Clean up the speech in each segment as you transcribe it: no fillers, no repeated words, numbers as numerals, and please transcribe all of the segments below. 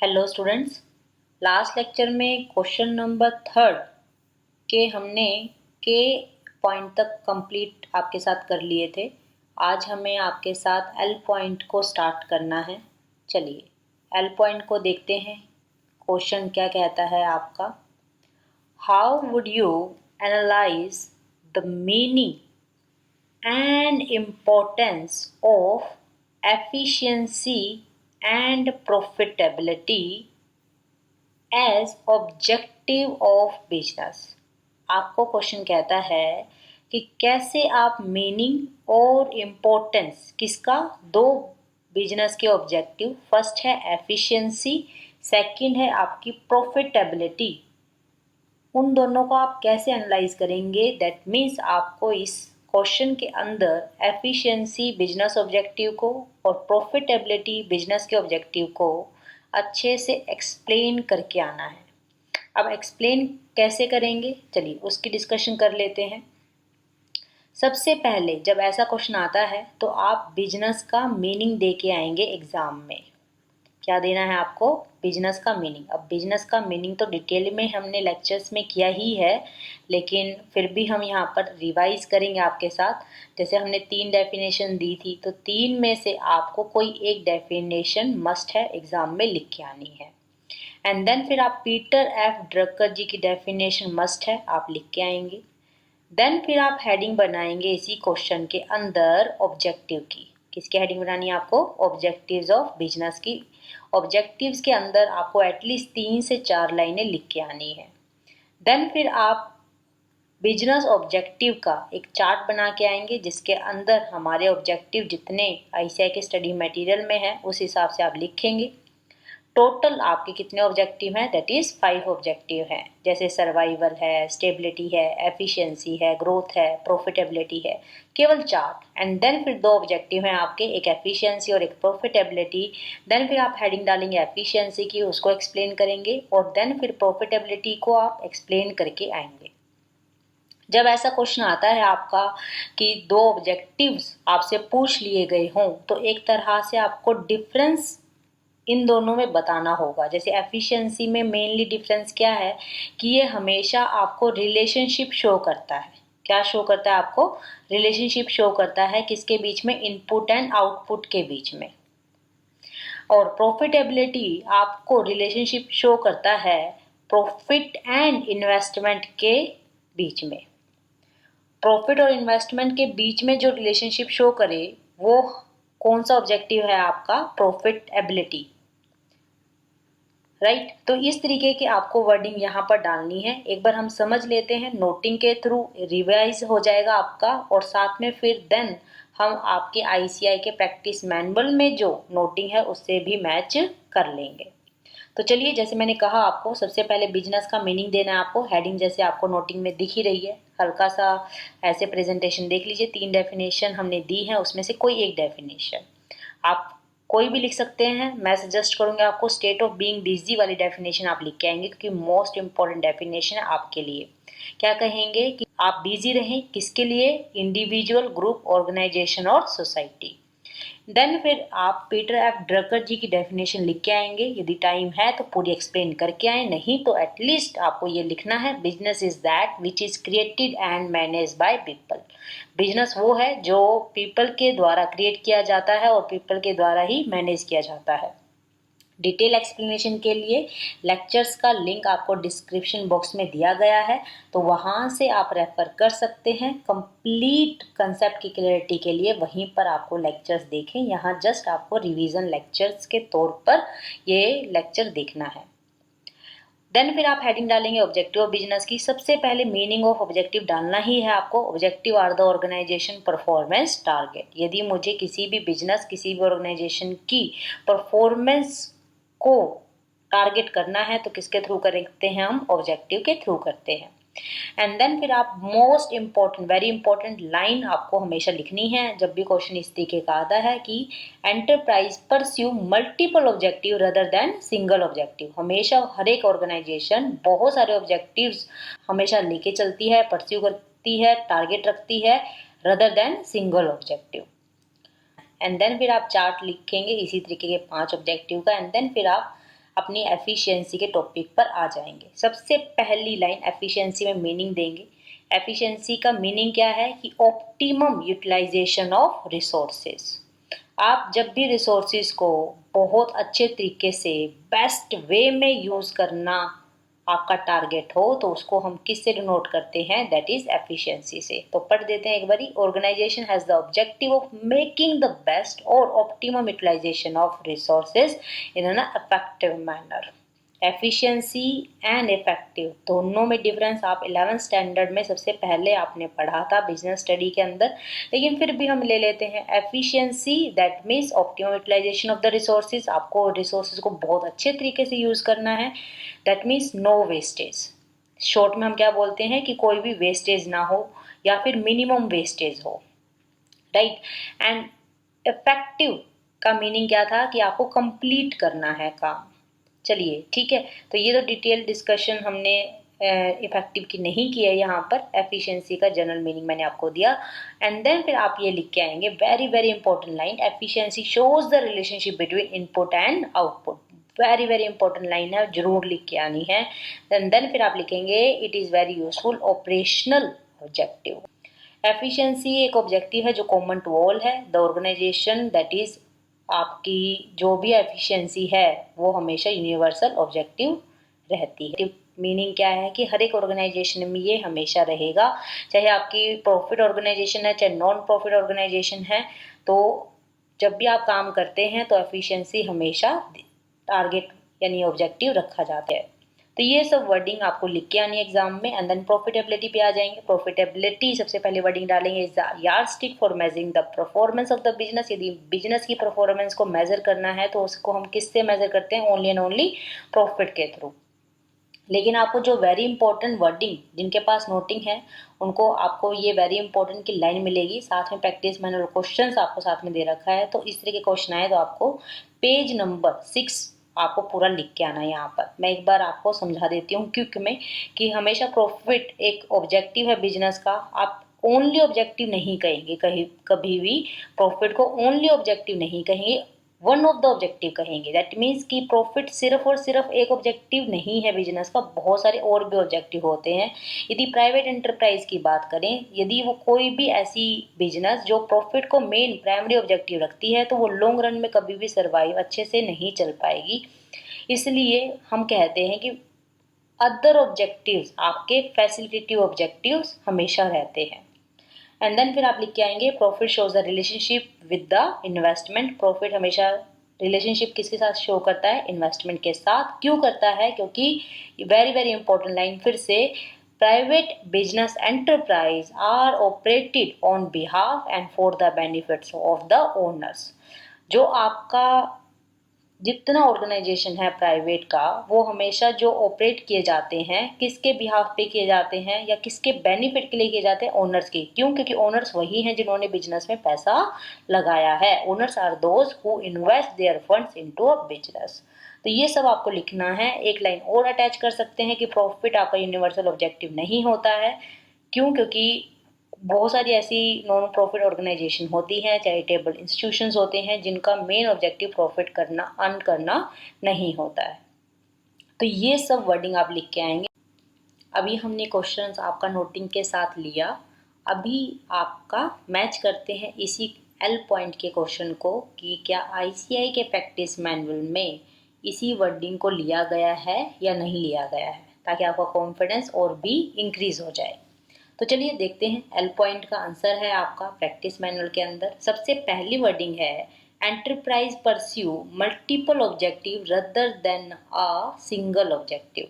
Hello students. Last lecture में question number 3 के हमने के पॉइंट तक कंप्लीट आपके साथ कर लिए थे। आज हमें आपके साथ एल पॉइंट को स्टार्ट करना है। चलिए एल पॉइंट को देखते हैं। क्वेश्चन क्या कहता है आपका, how would you analyse the meaning and importance of efficiency and profitability as objective of business। आपको क्वेश्चन कहता है कि कैसे आप मीनिंग और इम्पोर्टेंस किसका, दो बिजनेस के ऑब्जेक्टिव, फर्स्ट है एफिशिएंसी, सेकंड है आपकी प्रॉफिटेबिलिटी, उन दोनों को आप कैसे एनालाइज करेंगे। दैट मीन्स आपको इस क्वेश्चन के अंदर एफिशिएंसी बिजनेस ऑब्जेक्टिव को और प्रॉफिटेबिलिटी बिजनेस के ऑब्जेक्टिव को अच्छे से एक्सप्लेन करके आना है। अब एक्सप्लेन कैसे करेंगे, चलिए उसकी डिस्कशन कर लेते हैं। सबसे पहले जब ऐसा क्वेश्चन आता है तो आप बिजनेस का मीनिंग दे के आएंगे एग्जाम में। क्या देना है आपको, बिजनेस का मीनिंग। अब बिजनेस का मीनिंग तो डिटेल में हमने लेक्चर्स में किया ही है, लेकिन फिर भी हम यहाँ पर रिवाइज करेंगे आपके साथ। जैसे हमने 3 डेफिनेशन दी थी, तो 3 में से आपको कोई एक डेफिनेशन मस्ट है एग्जाम में लिख के आनी है। एंड देन फिर आप पीटर एफ ड्रकर जी की डेफिनेशन मस्ट है, आप लिख के आएंगे। देन फिर आप हेडिंग बनाएंगे इसी क्वेश्चन के अंदर ऑब्जेक्टिव की। किसकी हेडिंग बनानी है आपको, ऑब्जेक्टिव्स ऑफ बिजनेस की। ऑब्जेक्टिव्स के अंदर आपको एटलीस्ट 3 से 4 लाइनें लिख के आनी है। देन फिर आप बिजनेस ऑब्जेक्टिव का एक चार्ट बना के आएंगे, जिसके अंदर हमारे ऑब्जेक्टिव जितने आईसीआई के स्टडी मटेरियल में है उस हिसाब से आप लिखेंगे। टोटल आपके कितने ऑब्जेक्टिव हैं, दैट इज 5 ऑब्जेक्टिव हैं। जैसे सर्वाइवल है, स्टेबिलिटी है, एफिशिएंसी है, ग्रोथ है, प्रॉफिटेबिलिटी है, केवल 4। एंड देन फिर 2 ऑब्जेक्टिव हैं आपके, एक एफिशिएंसी और एक प्रॉफिटेबिलिटी। देन फिर आप हेडिंग डालेंगे एफिशिएंसी की, उसको एक्सप्लेन करेंगे, और देन फिर प्रॉफिटेबिलिटी को आप एक्सप्लेन करके आएंगे। जब ऐसा क्वेश्चन आता है आपका कि 2 ऑब्जेक्टिव्स आपसे पूछ लिए गए हों, तो एक तरह से आपको डिफरेंस इन दोनों में बताना होगा। जैसे एफिशिएंसी में मेनली डिफरेंस क्या है कि ये हमेशा आपको रिलेशनशिप शो करता है। क्या शो करता है आपको, रिलेशनशिप शो करता है किसके बीच में, इनपुट एंड आउटपुट के बीच में। और प्रॉफिटेबिलिटी आपको रिलेशनशिप शो करता है प्रॉफिट एंड इन्वेस्टमेंट के बीच में। प्रॉफिट और इन्वेस्टमेंट के बीच में जो रिलेशनशिप शो करे वो कौन सा ऑब्जेक्टिव है आपका, प्रॉफिटेबिलिटी, राइट। तो इस तरीके की आपको वर्डिंग यहाँ पर डालनी है। एक बार हम समझ लेते हैं, नोटिंग के थ्रू रिवाइज हो जाएगा आपका, और साथ में फिर देन हम आपके आईसीआई के प्रैक्टिस मैनुअल में जो नोटिंग है उससे भी मैच कर लेंगे। तो चलिए, जैसे मैंने कहा आपको सबसे पहले बिजनेस का मीनिंग देना है आपको। हेडिंग जैसे आपको नोटिंग में दिख ही रही है, हल्का सा ऐसे प्रेजेंटेशन देख लीजिए। 3 डेफिनेशन हमने दी है, उसमें से कोई एक डेफिनेशन आप कोई भी लिख सकते हैं। मैं सजेस्ट करूंगा आपको स्टेट ऑफ बीइंग बिजी वाली डेफिनेशन आप लिख के आएंगे, क्योंकि मोस्ट इंपॉर्टेंट डेफिनेशन है आपके लिए। क्या कहेंगे कि आप बिजी रहें, किसके लिए, इंडिविजुअल, ग्रुप, ऑर्गेनाइजेशन और सोसाइटी। देन फिर आप पीटर एफ ड्रकर जी की डेफिनेशन लिख के आएंगे। यदि टाइम है तो पूरी एक्सप्लेन करके आए, नहीं तो एटलीस्ट आपको ये लिखना है, business is that which is created and manage by people. Business वो है जो पीपल के द्वारा क्रिएट किया जाता है और पीपल के द्वारा ही मैनेज किया जाता है। डिटेल एक्सप्लेनेशन के लिए लेक्चर्स का लिंक आपको डिस्क्रिप्शन बॉक्स में दिया गया है, तो वहाँ से आप रेफर कर सकते हैं। कंप्लीट कंसेप्ट की क्लैरिटी के लिए वहीं पर आपको लेक्चर्स देखें, यहाँ जस्ट आपको रिवीजन लेक्चर्स के तौर पर ये लेक्चर देखना है। देन फिर आप हेडिंग डालेंगे ऑब्जेक्टिव ऑफ बिजनेस की। सबसे पहले मीनिंग ऑफ ऑब्जेक्टिव डालना ही है आपको। Objective are the organisation performance target. यदि मुझे किसी भी बिजनेस, किसी भी ऑर्गेनाइजेशन की परफॉर्मेंस को टारगेट करना है तो किसके थ्रू करते हैं हम, ऑब्जेक्टिव के थ्रू करते हैं। एंड देन फिर आप most important, very important line आपको हमेशा लिखनी है जब भी क्वेश्चन इस तरीके का आता है कि enterprise pursue multiple objective rather than single objective. हमेशा हर एक ऑर्गेनाइजेशन बहुत सारे ऑब्जेक्टिव्स हमेशा लेके चलती है, परस्यू करती है, टारगेट रखती है, rather than single objective. And then फिर आप चार्ट लिखेंगे इसी तरीके के 5 ऑब्जेक्टिव का। एंड देन फिर आप अपनी एफिशिएंसी के टॉपिक पर आ जाएंगे। सबसे पहली लाइन एफिशिएंसी में मीनिंग देंगे। एफिशिएंसी का मीनिंग क्या है कि ऑप्टिमम यूटिलाइजेशन ऑफ रिसोर्सेज। आप जब भी रिसोर्सेज को बहुत अच्छे तरीके से बेस्ट वे में यूज़ करना आपका टारगेट हो तो उसको हम किससे डिनोट करते हैं, दैट इज एफिशिएंसी से। तो पढ़ देते हैं एक बारी। Organisation has the objective of making the best और optimum utilisation of resources in an effective manner. Efficiency and effective दोनों में डिफरेंस आप 11th स्टैंडर्ड में सबसे पहले आपने पढ़ा था बिजनेस स्टडी के अंदर, लेकिन फिर भी हम ले लेते हैं। Efficiency that means optimum utilisation of the resources. आपको रिसोर्सेज को बहुत अच्छे तरीके से यूज़ करना है। That means no wastage. Short में हम क्या बोलते हैं कि कोई भी वेस्टेज ना हो या फिर मिनिमम वेस्टेज हो, राइट। एंड इफेक्टिव का मीनिंग क्या था कि आपको कंप्लीट करना है काम। चलिए ठीक है, तो ये तो डिटेल डिस्कशन हमने इफेक्टिव की नहीं की है यहाँ पर। एफिशिएंसी का जनरल मीनिंग मैंने आपको दिया। एंड देन फिर आप ये लिख के आएंगे, very very important line, efficiency shows the relationship between input and output. Very very important line है, जरूर लिख के आनी है। एंड देन फिर आप लिखेंगे, it is very useful operational objective. Efficiency एक ऑब्जेक्टिव है जो कॉमन टू ऑल है द ऑर्गेनाइजेशन, दैट इज आपकी जो भी एफिशिएंसी है वो हमेशा यूनिवर्सल ऑब्जेक्टिव रहती है। मीनिंग क्या है कि हर एक ऑर्गेनाइजेशन में ये हमेशा रहेगा, चाहे आपकी प्रॉफिट ऑर्गेनाइजेशन है चाहे नॉन प्रॉफिट ऑर्गेनाइजेशन है। तो जब भी आप काम करते हैं तो एफिशिएंसी हमेशा टारगेट यानी ऑब्जेक्टिव रखा जाता है। तो ये सब वर्डिंग आपको लिख के आनी है एग्जाम में। एंड देन प्रॉफिटेबिलिटी पे आ जाएंगे। प्रॉफिटेबिलिटी सबसे पहले वर्डिंग डालेंगे, is the yardstick for measuring the performance of the business. यदि बिजनेस की परफॉर्मेंस को मेजर करना है तो उसको हम किससे मेजर करते हैं, ओनली एंड ओनली प्रॉफिट के थ्रू। लेकिन आपको जो वेरी इंपॉर्टेंट वर्डिंग जिनके पास नोटिंग है उनको आपको ये वेरी इंपॉर्टेंट की लाइन मिलेगी, साथ में प्रैक्टिस मैनुअल क्वेश्चंस आपको साथ में दे रखा है। तो इस तरह के क्वेश्चन आए तो आपको पेज नंबर 6 आपको पूरा लिख के आना है। यहाँ पर मैं एक बार आपको समझा देती हूँ क्विक में कि हमेशा प्रॉफिट एक ऑब्जेक्टिव है बिजनेस का। आप ओनली ऑब्जेक्टिव नहीं कहेंगे, कहीं कभी भी प्रॉफिट को ओनली ऑब्जेक्टिव नहीं कहेंगे, वन ऑफ द ऑब्जेक्टिव कहेंगे। दैट मीन्स कि प्रॉफिट सिर्फ और सिर्फ एक ऑब्जेक्टिव नहीं है बिजनेस का, बहुत सारे और भी ऑब्जेक्टिव होते हैं। यदि प्राइवेट एंटरप्राइज की बात करें, यदि वो कोई भी ऐसी बिजनेस जो प्रॉफिट को मेन प्राइमरी ऑब्जेक्टिव रखती है तो वो लॉन्ग रन में कभी भी सर्वाइव अच्छे से नहीं चल पाएगी। इसलिए हम कहते हैं कि अदर ऑब्जेक्टिव्स आपके फैसिलिटेटिव ऑब्जेक्टिव्स हमेशा रहते हैं। एंड देन फिर आप लिख के आएंगे, profit shows the relationship with the investment. Profit हमेशा रिलेशनशिप किसके साथ शो करता है, इन्वेस्टमेंट के साथ। क्यों करता है, क्योंकि वेरी वेरी इंपॉर्टेंट लाइन फिर से, private business enterprise are operated on behalf and for the benefits of the owners. जो आपका जितना ऑर्गेनाइजेशन है प्राइवेट का, वो हमेशा जो ऑपरेट किए जाते हैं किसके बिहाफ पे किए जाते हैं या किसके बेनिफिट के लिए किए जाते हैं, ओनर्स के। क्यों, क्योंकि ओनर्स वही हैं जिन्होंने बिजनेस में पैसा लगाया है। Owners are those who invest their funds into a business. तो ये सब आपको लिखना है। एक लाइन और अटैच कर सकते हैं कि प्रॉफिट आपका यूनिवर्सल ऑब्जेक्टिव नहीं होता है। क्यों, क्योंकि बहुत सारी ऐसी नॉन प्रॉफिट ऑर्गेनाइजेशन होती हैं, चैरिटेबल इंस्टीट्यूशंस होते हैं जिनका मेन ऑब्जेक्टिव प्रॉफिट करना, अर्न करना नहीं होता है। तो ये सब वर्डिंग आप लिख के आएंगे। अभी हमने क्वेश्चंस आपका नोटिंग के साथ लिया। अभी आपका मैच करते हैं इसी एल पॉइंट के क्वेश्चन को कि क्या आईसीआई के प्रैक्टिस मैनुअल में इसी वर्डिंग को लिया गया है या नहीं लिया गया है, ताकि आपका कॉन्फिडेंस और भी इंक्रीज हो जाए। तो चलिए देखते हैं। एल पॉइंट का आंसर है आपका प्रैक्टिस मैनुअल के अंदर सबसे पहली वर्डिंग है, enterprise pursue multiple objective rather than a single objective.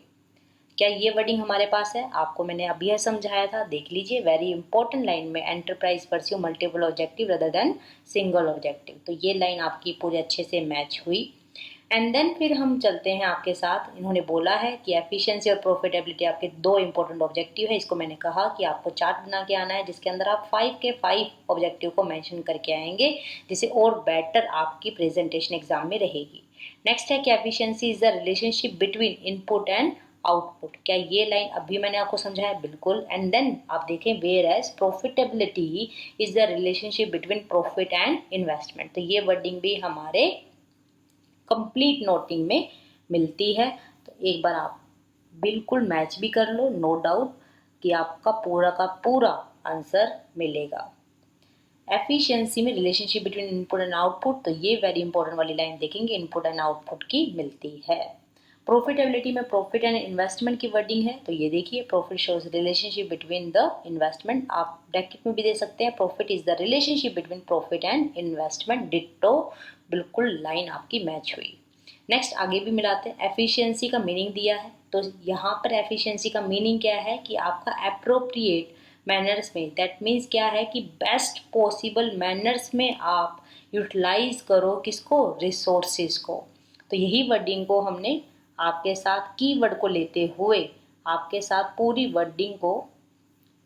क्या ये वर्डिंग हमारे पास है, आपको मैंने अभी यह समझाया था, देख लीजिए। वेरी इंपॉर्टेंट लाइन में enterprise pursue multiple objective rather than single objective. तो ये लाइन आपकी पूरे अच्छे से मैच हुई। एंड देन फिर हम चलते हैं आपके साथ। इन्होंने बोला है कि एफिशिएंसी और प्रॉफिटेबिलिटी आपके दो इंपॉर्टेंट ऑब्जेक्टिव है। इसको मैंने कहा कि आपको चार्ट बना के आना है जिसके अंदर आप 5 के 5 ऑब्जेक्टिव को मेंशन करके आएंगे, जिससे और बेटर आपकी प्रेजेंटेशन एग्जाम में रहेगी। नेक्स्ट है कि efficiency is the relationship between input and output. क्या ये लाइन अभी मैंने आपको समझाया, बिल्कुल। एंड देन आप देखें, whereas profitability is the relationship between profit and investment. तो ये वर्डिंग भी हमारे कंप्लीट नोटिंग में मिलती है। तो एक बार आप बिल्कुल मैच भी कर लो, नो डाउट कि आपका पूरा का पूरा आंसर मिलेगा। एफिशिएंसी में relationship between input and output, तो ये वेरी इंपॉर्टेंट वाली लाइन देखेंगे, इनपुट एंड आउटपुट की मिलती है। प्रॉफिटेबिलिटी में प्रॉफिट एंड इन्वेस्टमेंट की वर्डिंग है, तो ये देखिए profit shows relationship between the investment, आप ब्रैकेट में भी दे सकते हैं, profit is the relationship between profit and investment, ditto, बिल्कुल लाइन आपकी मैच हुई। नेक्स्ट आगे भी मिलाते हैं। एफिशिएंसी का मीनिंग दिया है, तो यहाँ पर एफिशिएंसी का मीनिंग क्या है कि आपका एप्रोप्रिएट मैनर्स में, दैट मीन्स क्या है कि बेस्ट पॉसिबल मैनर्स में आप यूटिलाइज करो किसको, रिसोर्सेज को। तो यही वर्डिंग को हमने आपके साथ कीवर्ड को लेते हुए आपके साथ पूरी वर्डिंग को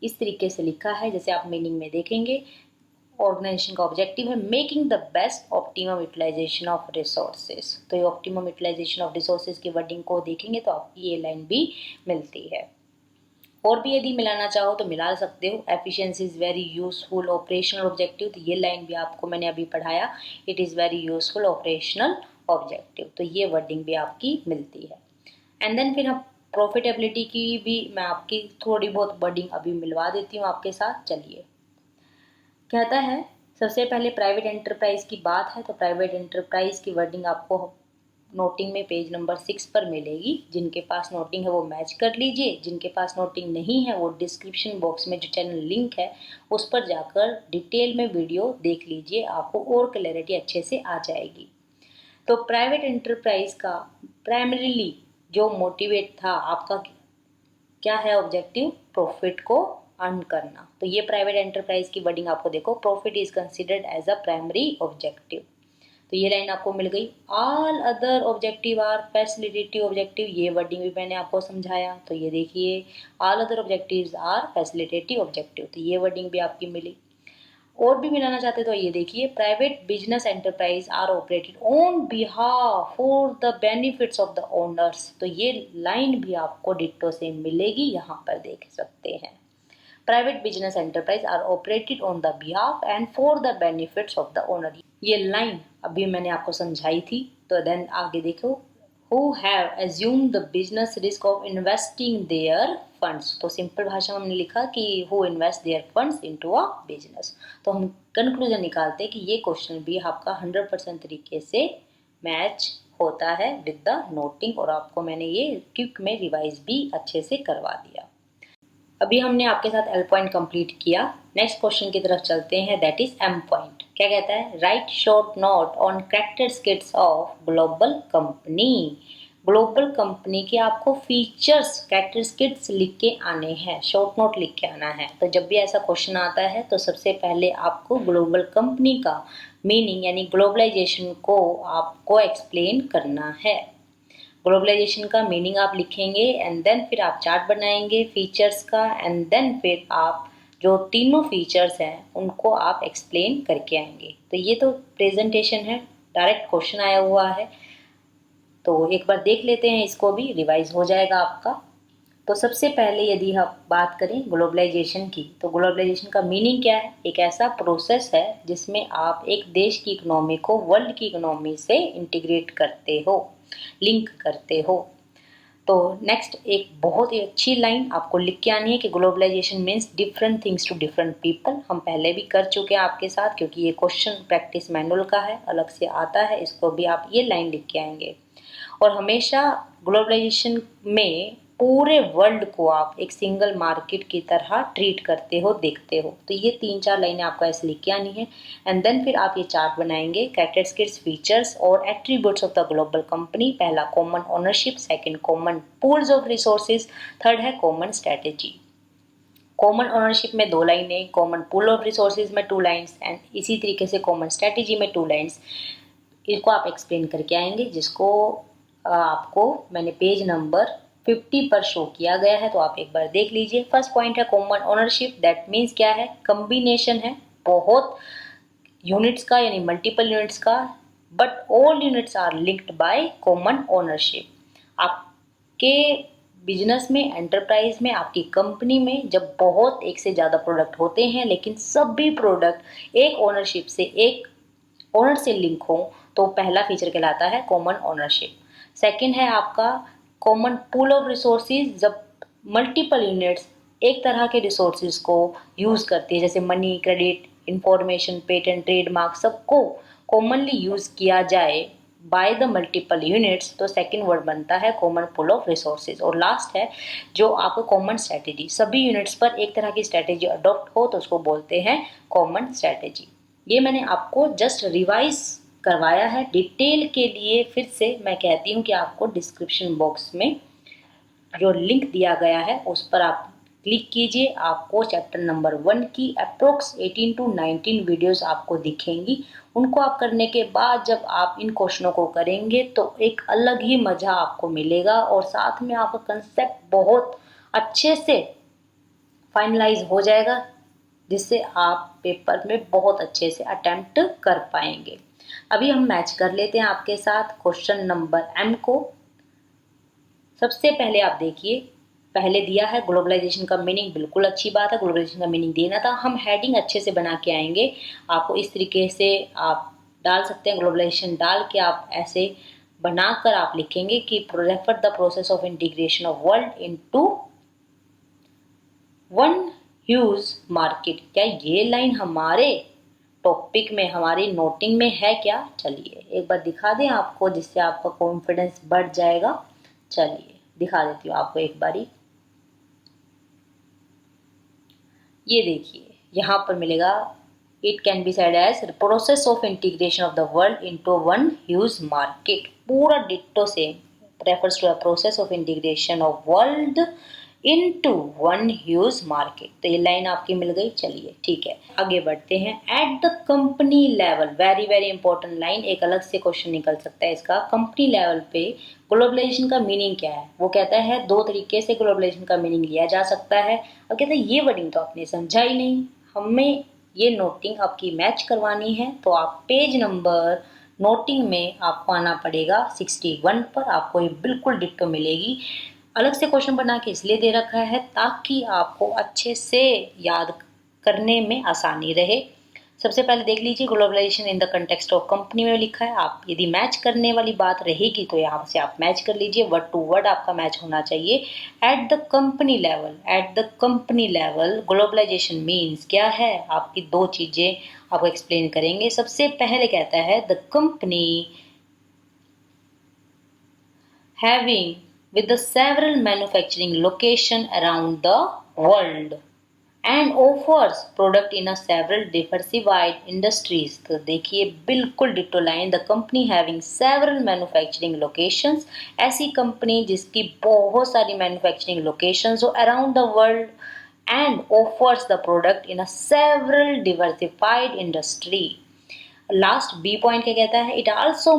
इस तरीके से लिखा है, जैसे आप मीनिंग में देखेंगे। ऑर्गेनाइजेशन का ऑब्जेक्टिव है making the best optimum utilisation of resources, तो ये ऑप्टिमम यूटिलाइजेशन ऑफ रिसोर्सेज की वर्डिंग को देखेंगे तो आपको ये लाइन भी मिलती है। और भी यदि मिलाना चाहो तो मिला सकते हो। Efficiency is very useful operational objective, तो ये लाइन भी आपको मैंने अभी पढ़ाया, it is very useful operational objective, तो ये वर्डिंग भी आपकी मिलती है। एंड देन फिर हम प्रॉफिटेबिलिटी की भी मैं आपकी थोड़ी बहुत वर्डिंग अभी मिलवा देती हूँ आपके साथ। चलिए, कहता है सबसे पहले प्राइवेट एंटरप्राइज की बात है, तो प्राइवेट एंटरप्राइज की वर्डिंग आपको नोटिंग में पेज नंबर 6 पर मिलेगी। जिनके पास नोटिंग है वो मैच कर लीजिए, जिनके पास नोटिंग नहीं है वो डिस्क्रिप्शन बॉक्स में जो चैनल लिंक है उस पर जाकर डिटेल में वीडियो देख लीजिए, आपको और क्लैरिटी अच्छे से आ जाएगी। तो प्राइवेट एंटरप्राइज का प्राइमरीली जो मोटिवेट था आपका, क्या है ऑब्जेक्टिव, प्रॉफिट को अर्न करना। तो ये प्राइवेट एंटरप्राइज की वर्डिंग आपको देखो, profit is considered as a primary objective, तो ये लाइन आपको मिल गई। All other objective are facilitative objective, ये वर्डिंग भी मैंने आपको समझाया, तो ये देखिए all other objectives are facilitative objective, तो ये वर्डिंग भी आपकी मिली। और भी मिलाना चाहते तो ये देखिए, private business enterprise are operated on behalf for the benefits of the owners, तो ये लाइन भी आपको डिट्टो से मिलेगी, यहाँ पर देख सकते हैं। Private business enterprise are operated on the behalf and for the benefits of the owner, ये लाइन अभी मैंने आपको समझाई थी। तो देन आगे देखो, who have assumed the business risk of investing their funds, तो सिंपल भाषा में हमने लिखा कि who invest their funds into a business, तो हम कंक्लूजन निकालते हैं कि ये क्वेश्चन भी आपका 100% तरीके से मैच होता है विद द नोटिंग, और आपको मैंने ये क्विक में रिवाइज भी अच्छे से करवा दिया। अभी हमने आपके साथ एल पॉइंट कंप्लीट किया, नेक्स्ट क्वेश्चन की तरफ चलते हैं, दैट इज एम पॉइंट। क्या कहता है, right short note on characteristics of global company. Global company के आपको फीचर्स कैरेक्टरिस्टिक्स लिख के आने हैं, शॉर्ट नोट लिख के आना है। तो जब भी ऐसा क्वेश्चन आता है तो सबसे पहले आपको ग्लोबल कंपनी का मीनिंग यानी ग्लोबलाइजेशन को आपको एक्सप्लेन करना है। ग्लोबलाइजेशन का मीनिंग आप लिखेंगे एंड देन फिर आप चार्ट बनाएंगे फीचर्स का, एंड देन फिर आप जो तीनों फीचर्स हैं उनको आप एक्सप्लेन करके आएंगे। तो ये तो प्रेजेंटेशन है, डायरेक्ट क्वेश्चन आया हुआ है, तो एक बार देख लेते हैं, इसको भी रिवाइज हो जाएगा आपका। तो सबसे पहले यदि हम बात करें ग्लोबलाइजेशन की, तो ग्लोबलाइजेशन का मीनिंग क्या है, एक ऐसा प्रोसेस है जिसमें आप एक देश की इकोनॉमी को वर्ल्ड की इकोनॉमी से इंटीग्रेट करते हो, लिंक करते हो। तो नेक्स्ट एक बहुत ही अच्छी लाइन आपको लिख के आनी है कि globalization means different things to different people, हम पहले भी कर चुके हैं आपके साथ, क्योंकि ये क्वेश्चन प्रैक्टिस मैनुअल का है, अलग से आता है, इसको भी आप ये लाइन लिख के आएंगे। और हमेशा ग्लोबलाइजेशन में पूरे वर्ल्ड को आप एक सिंगल मार्केट की तरह ट्रीट करते हो, देखते हो। तो ये 3-4 लाइनें आपको ऐसे लिख के आनी है, एंड देन फिर आप ये चार्ट बनाएंगे, कैरेक्टरिस्टिक्स, फीचर्स और attributes of the global company. पहला common ownership, second common pools of resources, third है कॉमन स्ट्रेटेजी। कॉमन ओनरशिप में 2 लाइनें, कॉमन पूल ऑफ रिसोर्सेज में 2 लाइन्स, एंड इसी तरीके से कॉमन स्ट्रेटेजी में 2 लाइन्स, इसको आप एक्सप्लेन करके आएंगे, जिसको आपको मैंने पेज नंबर 50 पर शो किया गया है, तो आप एक बार देख लीजिए। फर्स्ट पॉइंट है कॉमन ओनरशिप, दैट मीन्स क्या है, कम्बिनेशन है बहुत यूनिट्स का यानी मल्टीपल यूनिट्स का, but all units are linked by common ownership. आपके बिजनेस में, एंटरप्राइज में, आपकी कंपनी में जब बहुत एक से ज़्यादा प्रोडक्ट होते हैं लेकिन सभी प्रोडक्ट एक ओनरशिप से, एक ओनर से लिंक हो, तो पहला फीचर कहलाता है कॉमन ओनरशिप। सेकंड है आपका कॉमन पूल ऑफ रिसोर्सेज, जब मल्टीपल यूनिट्स एक तरह के रिसोर्सेज को यूज़ करती है, जैसे money, credit, information, patent, trademark, सबको कॉमनली यूज़ किया जाए बाय द मल्टीपल यूनिट्स, तो सेकंड वर्ड बनता है कॉमन पूल ऑफ रिसोर्सेज। और लास्ट है जो आपको कॉमन स्ट्रैटेजी, सभी यूनिट्स पर एक तरह की स्ट्रैटेजी अडॉप्ट हो तो उसको बोलते हैं कॉमन स्ट्रैटेजी। ये मैंने आपको जस्ट रिवाइज करवाया है डिटेल के लिए। फिर से मैं कहती हूँ कि आपको डिस्क्रिप्शन बॉक्स में जो लिंक दिया गया है उस पर आप क्लिक कीजिए, आपको चैप्टर नंबर 1 की अप्रोक्स 18 to 19 वीडियोस आपको दिखेंगी। उनको आप करने के बाद जब आप इन क्वेश्चनों को करेंगे तो एक अलग ही मज़ा आपको मिलेगा और साथ में आपका कंसेप्ट बहुत अच्छे से फाइनलाइज हो जाएगा, जिससे आप पेपर में बहुत अच्छे से अटेम्प्ट कर पाएंगे। अभी हम मैच कर लेते हैं आपके साथ क्वेश्चन नंबर M को। सबसे पहले आप देखिए, पहले दिया है ग्लोबलाइजेशन का मीनिंग, बिल्कुल अच्छी बात है, ग्लोबलाइजेशन का मीनिंग देना था। हम हेडिंग अच्छे से बना के आएंगे, आपको इस तरीके से आप डाल सकते हैं, ग्लोबलाइजेशन डाल के आप ऐसे बनाकर आप लिखेंगे कि refer the process of integration of world into one huge market. क्या ये लाइन हमारे टॉपिक में, हमारी नोटिंग में है क्या? चलिए एक बार दिखा दें आपको, जिससे आपका कॉन्फिडेंस बढ़ जाएगा। चलिए दिखा देती हूँ आपको एक बारी। ये देखिए यहाँ पर मिलेगा, it can be said as process of integration of the world into one huge market. पूरा डिट्टो से refers to the process of integration of world into one huge market. तो ये लाइन आपकी मिल गई। चलिए ठीक है, आगे बढ़ते हैं। Eight the company level, very very important line, एक अलग से क्वेश्चन निकल सकता है इसका। कंपनी लेवल पे ग्लोबलाइजेशन का मीनिंग क्या है? वो कहता है दो तरीके से ग्लोबलाइजेशन का मीनिंग लिया जा सकता है। और कहता है ये वर्डिंग तो आपने समझा ही नहीं, हमें ये नोटिंग आपकी मैच करवानी है। तो आप पेज नंबर नोटिंग में आपको आना पड़ेगा 61 पर, आपको ये बिल्कुल डिट्टो मिलेगी। अलग से क्वेश्चन बना के इसलिए दे रखा है ताकि आपको अच्छे से याद करने में आसानी रहे। सबसे पहले देख लीजिए, globalization in the context of company में लिखा है। आप यदि मैच करने वाली बात रहेगी तो यहाँ से आप मैच कर लीजिए, वर्ड टू वर्ड आपका मैच होना चाहिए। At the company level, at the company level globalization means क्या है? आपकी दो चीजें आपको एक्सप्लेन करेंगे। सबसे पहले कहता है the company having with the several manufacturing location around the world and offers product in a several diversified industries। तो देखिए बिल्कुल ditto line, the company having several manufacturing locations, ऐसी कंपनी जिसकी बहुत सारी मैन्युफैक्चरिंग लोकेशंस हो around the world and offers the product in a several diversified industry. Last B point क्या कहता है? इट आल्सो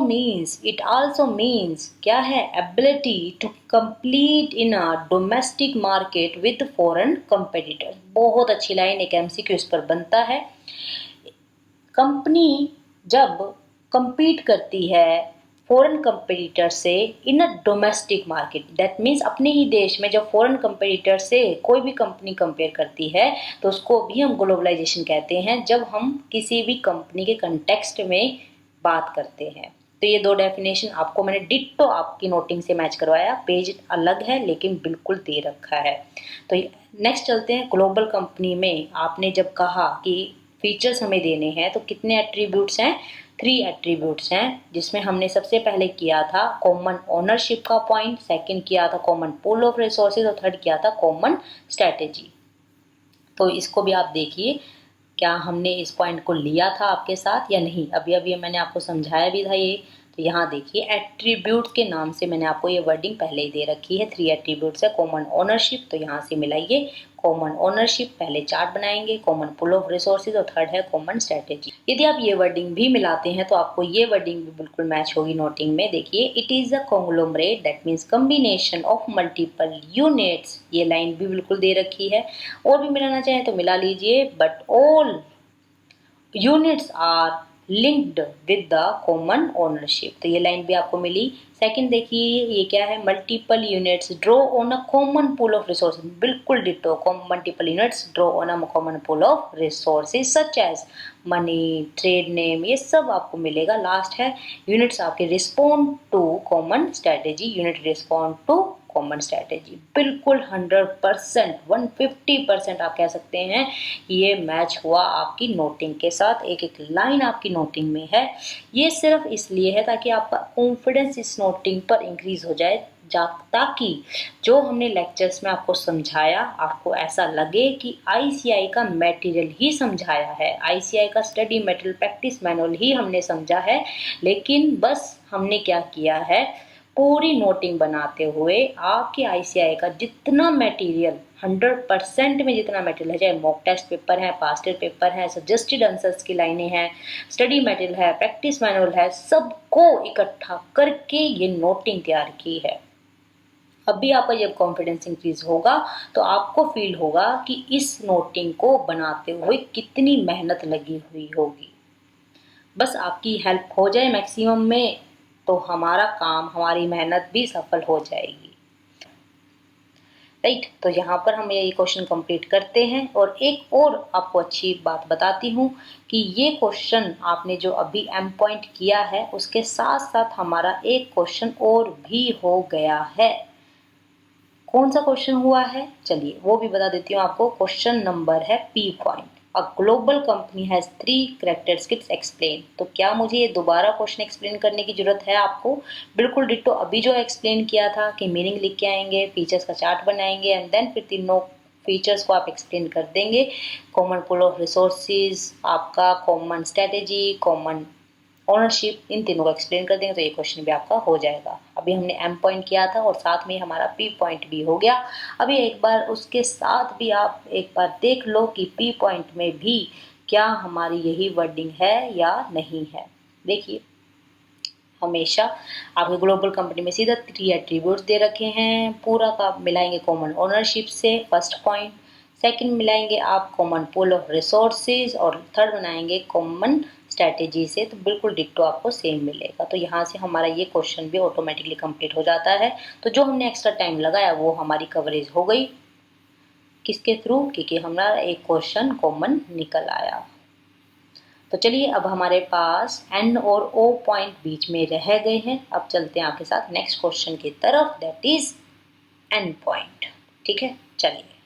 मीन्स क्या है? Ability to complete in a domestic market with foreign competitors. बहुत अच्छी लाइन, एक MCQ इस पर बनता है। कंपनी जब compete करती है फॉरेन कंपेटिटर से in a domestic market, that means अपने ही देश में जब फॉरेन कंपेटिटर से कोई भी कंपनी कंपेयर करती है तो उसको भी हम ग्लोबलाइजेशन कहते हैं, जब हम किसी भी कंपनी के कंटेक्स्ट में बात करते हैं। तो ये दो डेफिनेशन आपको मैंने डिट्टो आपकी नोटिंग से मैच करवाया, पेज अलग है लेकिन बिल्कुल दे रखा है। तो नेक्स्ट चलते हैं। ग्लोबल कंपनी में आपने जब कहा कि फीचर्स हमें देने हैं तो कितने एट्रीब्यूट्स हैं? 3 एट्रीब्यूट्स हैं, जिसमें हमने सबसे पहले किया था कॉमन ओनरशिप का पॉइंट, सेकंड किया था कॉमन पूल ऑफ रिसोर्सेज और थर्ड किया था कॉमन स्ट्रैटेजी। तो इसको भी आप देखिए, क्या हमने इस पॉइंट को लिया था आपके साथ या नहीं। अभी अभी मैंने आपको समझाया भी था ये। तो यहाँ देखिए एट्रीब्यूट के नाम से मैंने आपको ये वर्डिंग पहले ही दे रखी है। 3 एट्रीब्यूट्स है। कॉमन ओनरशिप, तो यहाँ से मिलाइए कॉमन ओनरशिप, पहले चार्ट बनाएंगे, कॉमन पूल ऑफ रिसोर्सेज और थर्ड है कॉमन स्ट्रैटेजी। यदि आप ये वर्डिंग भी मिलाते हैं तो आपको ये वर्डिंग भी बिल्कुल मैच होगी नोटिंग में। देखिए it is a conglomerate, that means combination of multiple units. ये लाइन भी बिल्कुल दे रखी है, और भी मिलाना चाहे तो मिला लीजिए, but all units are linked with the common ownership. तो ये लाइन भी आपको मिली। सेकंड देखिए ये क्या है, multiple units draw on a common pool of resource, बिल्कुल ditto, multiple units draw on a common pool of resources such as money, trade name, ये सब आपको मिलेगा। लास्ट है यूनिट्स आपके respond to common strategy, unit respond to common strategy. बिल्कुल 100%, 150% आप कह सकते हैं ये मैच हुआ आपकी नोटिंग के साथ। एक एक लाइन आपकी नोटिंग में है। ये सिर्फ इसलिए है ताकि आपका कॉन्फिडेंस इस नोटिंग पर इंक्रीज हो जाए, ताकि जो हमने लेक्चर्स में आपको समझाया आपको ऐसा लगे कि आईसीआई का मटेरियल ही समझाया है, आईसीआई का स्टडी मटेरियल प्रैक्टिस मैनुअल ही हमने समझा है। लेकिन बस हमने क्या किया है, पूरी नोटिंग बनाते हुए आपके आईसीआई का जितना मटेरियल 100% में जितना मटेरियल है, चाहे मॉक टेस्ट पेपर है, पास्ट ईयर पेपर है, सजेस्टेड आंसर्स की लाइनें हैं, स्टडी मटेरियल है, प्रैक्टिस मैनुअल है, सबको इकट्ठा करके ये नोटिंग तैयार की है। अभी आपका जब कॉन्फिडेंस इंक्रीज होगा तो आपको फील होगा कि इस नोटिंग को बनाते हुए कितनी मेहनत लगी हुई होगी। बस आपकी हेल्प हो जाए मैक्सिमम में तो हमारा काम, हमारी मेहनत भी सफल हो जाएगी। राइट, तो यहाँ पर हम ये क्वेश्चन कंप्लीट करते हैं। और एक और आपको अच्छी बात बताती हूँ कि ये क्वेश्चन आपने जो अभी एम पॉइंट किया है उसके साथ साथ हमारा एक क्वेश्चन और भी हो गया है। कौन सा क्वेश्चन हुआ है चलिए वो भी बता देती हूँ आपको। क्वेश्चन नंबर है P point, a global company has 3 characteristics explain. तो क्या मुझे ये दोबारा क्वेश्चन एक्सप्लेन करने की जरूरत है आपको? बिल्कुल डिट्टो अभी जो एक्सप्लेन किया था कि मीनिंग लिख के आएंगे, फीचर्स का चार्ट बनाएंगे एंड देन फिर तीनों फीचर्स को आप एक्सप्लेन कर देंगे। कॉमन पूल ऑफ रिसोर्सेज, आपका कॉमन स्ट्रेटेजी, कॉमन ओनरशिप, इन तीनों को एक्सप्लेन कर देंगे तो ये क्वेश्चन भी आपका हो जाएगा। अभी हमने एम पॉइंट किया था और साथ में हमारा पी पॉइंट भी हो गया। अभी एक बार उसके साथ भी आप एक बार देख लो कि पी पॉइंट में भी क्या हमारी यही वर्डिंग है या नहीं है। देखिए हमेशा आपके ग्लोबल कंपनी में सीधा 3 एट्रीब्यूट्स दे रखे हैं, पूरा का मिलाएंगे कॉमन ओनरशिप से, फर्स्ट पॉइंट। सेकंड मिलाएंगे आप कॉमन पूल ऑफ रिसोर्सेज और थर्ड बनाएंगे कॉमन स्ट्रैटेजी से, तो बिल्कुल डिट्टो आपको सेम मिलेगा। तो यहाँ से हमारा ये क्वेश्चन भी ऑटोमेटिकली कंप्लीट हो जाता है। तो जो हमने एक्स्ट्रा टाइम लगाया वो हमारी कवरेज हो गई। किसके थ्रू? क्योंकि हमारा एक क्वेश्चन कॉमन निकल आया। तो चलिए अब हमारे पास एन और ओ पॉइंट बीच में रह गए हैं। अब चलते हैं आपके साथ नेक्स्ट क्वेश्चन की तरफ, दैट इज एन पॉइंट। ठीक है, चलिए।